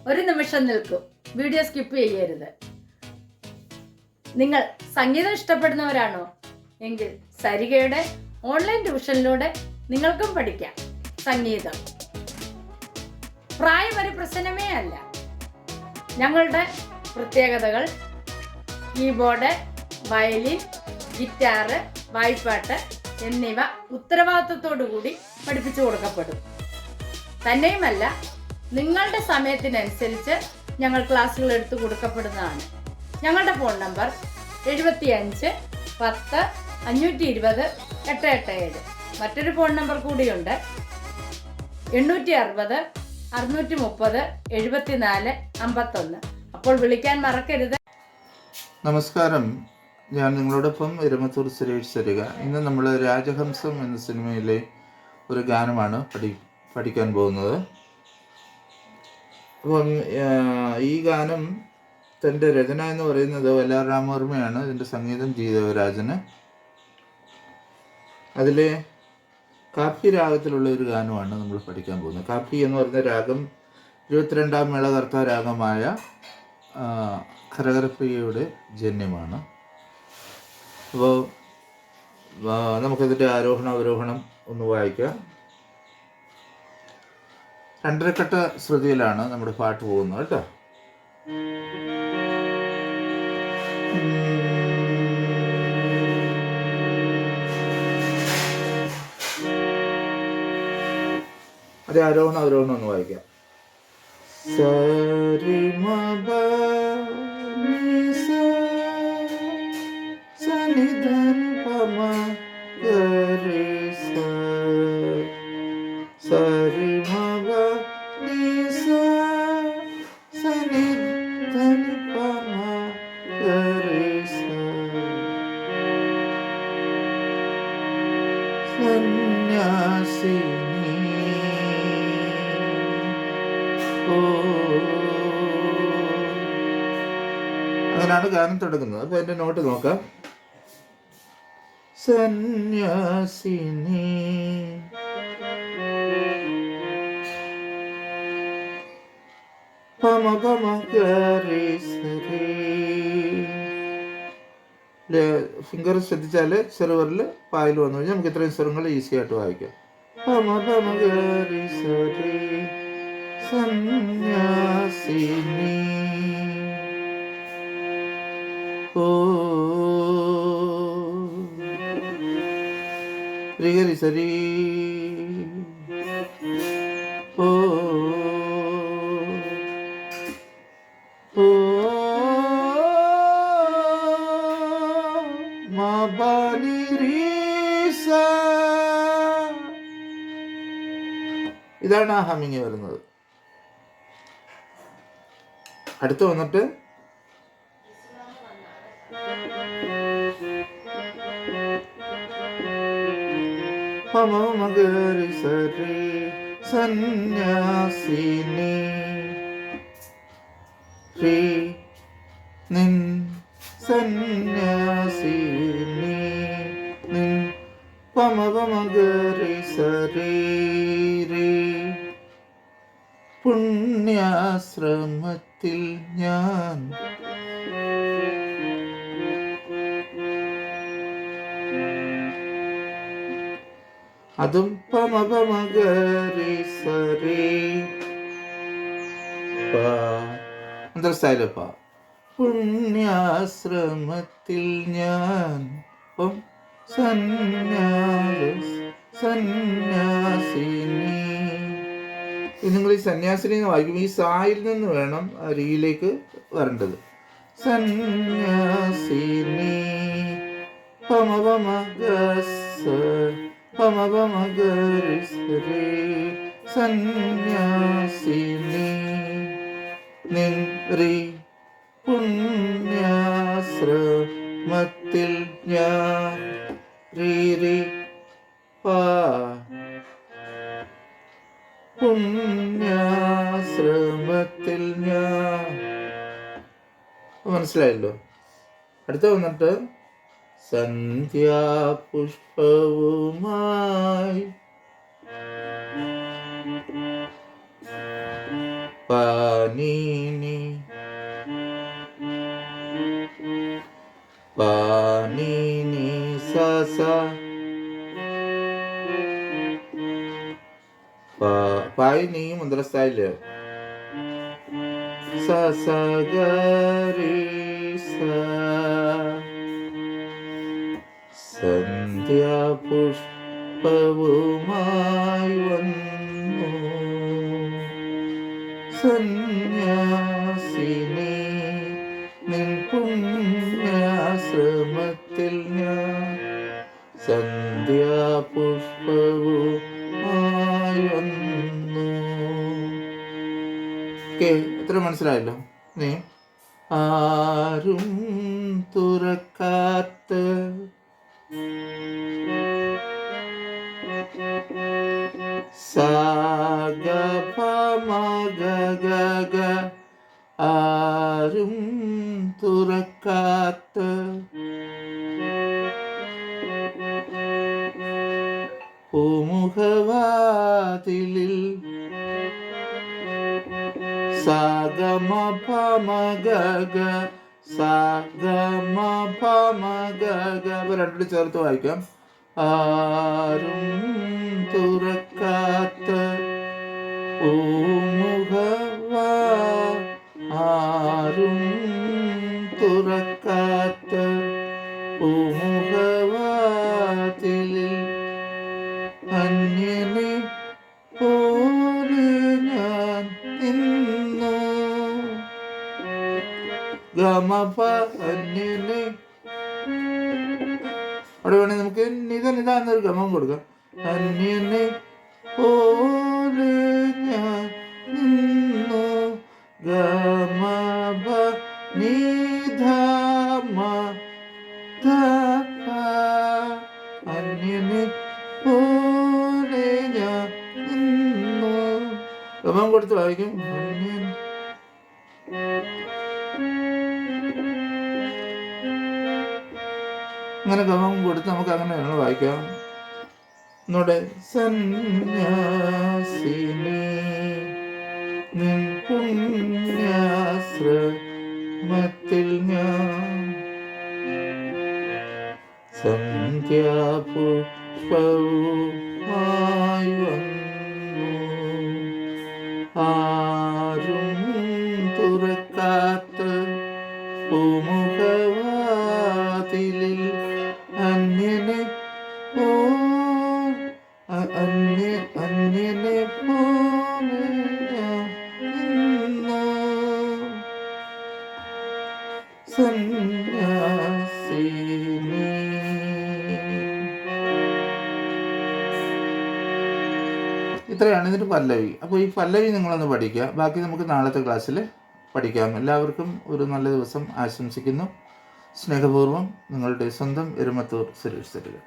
ഒരു നിമിഷം നിൽക്കൂ, വീഡിയോ സ്കിപ്പ് ചെയ്യരുത്. നിങ്ങൾ സംഗീതം ഇഷ്ടപ്പെടുന്നവരാണോ എങ്കിൽ സരികയുടെ ഓൺലൈൻ ട്യൂഷനിലൂടെ നിങ്ങൾക്കും പഠിക്കാം സംഗീതം. പ്രായം ഒരു പ്രശ്നമേ അല്ല. ഞങ്ങളുടെ പ്രത്യേകതകൾ: കീബോർഡ്, വയലിൻ, ഗിറ്റാറ്, വായ്പ്പാട്ട് എന്നിവ ഉത്തരവാദിത്വത്തോടു കൂടി പഠിപ്പിച്ചു കൊടുക്കപ്പെടും. തന്നെയുമല്ല, നിങ്ങളുടെ സമയത്തിനനുസരിച്ച് ഞങ്ങൾ ക്ലാസ്സുകൾ എടുത്തു കൊടുക്കപ്പെടുന്നതാണ്. ഞങ്ങളുടെ ഫോൺ നമ്പർ 75 10 520 887. മറ്റൊരു ഫോൺ നമ്പർ കൂടിയുണ്ട്, 860 630 74 51. അപ്പോൾ വിളിക്കാൻ മറക്കരുത്. നമസ്കാരം, ഞാൻ നിങ്ങളോടൊപ്പം ഇരമത്തൂർ സുരേഷ് സരിക. ഇന്ന് നമ്മൾ രാജഹംസം എന്ന സിനിമയിലെ ഒരു ഗാനമാണ് പഠിക്കാൻ പോകുന്നത്. അപ്പം ഈ ഗാനം തൻ്റെ രചന എന്ന് പറയുന്നത് വല്ലാർ രാമവർമ്മയാണ്. ഇതിൻ്റെ സംഗീതം ജി ദേവരാജന്. അതിലെ കാപ്പി രാഗത്തിലുള്ള ഒരു ഗാനമാണ് നമ്മൾ പഠിക്കാൻ പോകുന്നത്. കാപ്പി എന്ന് പറയുന്ന രാഗം 22ാം മേളകർത്ത രാഗമായ ഖരഖരപ്രിയയുടെ ജന്യമാണ്. അപ്പോൾ നമുക്കതിൻ്റെ ആരോഹണം അവരോഹണം ഒന്ന് വായിക്കാം. 2.5 ശ്രുതിയിലാണ് നമ്മുടെ പാട്ട് പോകുന്നത് കേട്ടോ. അത് ആരോഹണം അവരോഹണം ഒന്ന് വായിക്കാം. സരി മ പ നി സ സ നി ധ പ മ ഗ രി സ സരി മ പ നി സ സ നി ധ പ മ ഗ രി സ സന്യാസിനി. അങ്ങനെയാണ് ഗാനം തുടങ്ങുന്നത്. അപ്പോൾ എൻ്റെ നോട്ട് നോക്കാം. സന്യാസിനി പമ പമ ഗരി സരി. ഫിംഗർ ശ്രദ്ധിച്ചാൽ ചെറുവരിൽ പായിൽ വന്നു കഴിഞ്ഞാൽ നമുക്ക് ഇത്രയും സ്വരങ്ങൾ ഈസി ആയിട്ട് വായിക്കാം. പമ പമ ഗരി സരി സന്യാസിനി. ഗരി സരി. ഇതാണ് ആ ഹമ്മിങ് വരുന്നത്. അടുത്ത് വന്നിട്ട് സന്യാസിനി ശ്രീ നിൻ സന്യാസിനി നിൻ പമ പമ ഗരി സരി രി. പുണ്യാശ്രമത്തിൽ ഞാൻ അതും പമ പമ ഗരി സരി പ. പുണ്യാശ്രമത്തിൽ ഞാൻ സന്യാസിനി. നിങ്ങൾ ഈ സന്യാസിനി എന്ന് വായിക്കും. ഈ സായിൽ നിന്ന് വേണം ആ രീതിയിലേക്ക് വരേണ്ടത്. സന്യാസിനി പമ പമ ഗസ പമ പമ ഗരി സരി സന്യാസിനി നിൻ രി. പുണ്യാശ്രമത്തിൽ ഞാൻ രി രി പ. പുണ്യാശ്രമത്തിൽ ഞാൻ. മനസ്സിലായല്ലോ. അടുത്ത വന്നിട്ട് സന്ധ്യാപുഷ്പവുമായി പാനീനി പാനീനി സസ പായിനി മുദ്രസ്ഥായില് സസഗരി സന്ധ്യാപുഷ്പവുമായി വന്നു സന്യാസിനി നിൻ പുണ്യാശ്രമത്തിൽ ഞാൻ സന്ധ്യാപുഷ്പവുമായി വന്നു. എത്ര മനസ്സിലായല്ലോ? നീ ആരും തുറക്കാത്ത സാഗപമഗഗഗ ആരും തുറക്കാത്ത പൂമുഖവാതിലിൽ സാഗമപമഗഗ സാഗമപമഗഗ രണ്ടു ചേർത്ത് വായിക്കാം. ആരും തുറക്കാത്ത പൂമുഖവാ ആരും തുറക്കാത്ത പൂമുഖവാതിലിൽ അന്യനെ പോലെ ഞാൻ നിന്നു ഗമപ അന്യനെ. അവിടെ വേണമെങ്കിൽ നമുക്ക് നിതാന്നൊരു ഗമം കൊടുക്കാം. അന്യനെ പോലെ ഞാൻ നിന്നു ഗമപ നിധമ ധപ അന്യനെ പോലെ ഞാൻ നിന്നു. ഗമം കൊടുത്ത് വായിക്കും. അന്യൻ അങ്ങനെ ഗമം കൊടുത്ത് നമുക്ക് അങ്ങനെ വേണം വായിക്കാം. ഒന്നുകൂടെ സന്യാസിനി നിൻ പുണ്യാശ്രമത്തിൽ ഞാൻ സന്ധ്യാപുഷ്പവുമായി വന്നു ആരും തുറക്കാത്ത പൂമുഖവാതിലിൽ അന്യനെ അന്യനെ പോലെ നിന്നു സന്യാസിനി. ഇത്രയാണ് ഇതിൻ്റെ പല്ലവി. അപ്പോൾ ഈ പല്ലവി നിങ്ങളൊന്ന് പഠിക്കുക. ബാക്കി നമുക്ക് നാളത്തെ ക്ലാസ്സിൽ പഠിക്കാം. എല്ലാവർക്കും ഒരു നല്ല ദിവസം ആശംസിക്കുന്നു. സ്നേഹപൂർവ്വം നിങ്ങളുടെ സ്വന്തം എരുമത്തൂർ സുരേഷ് തരിക.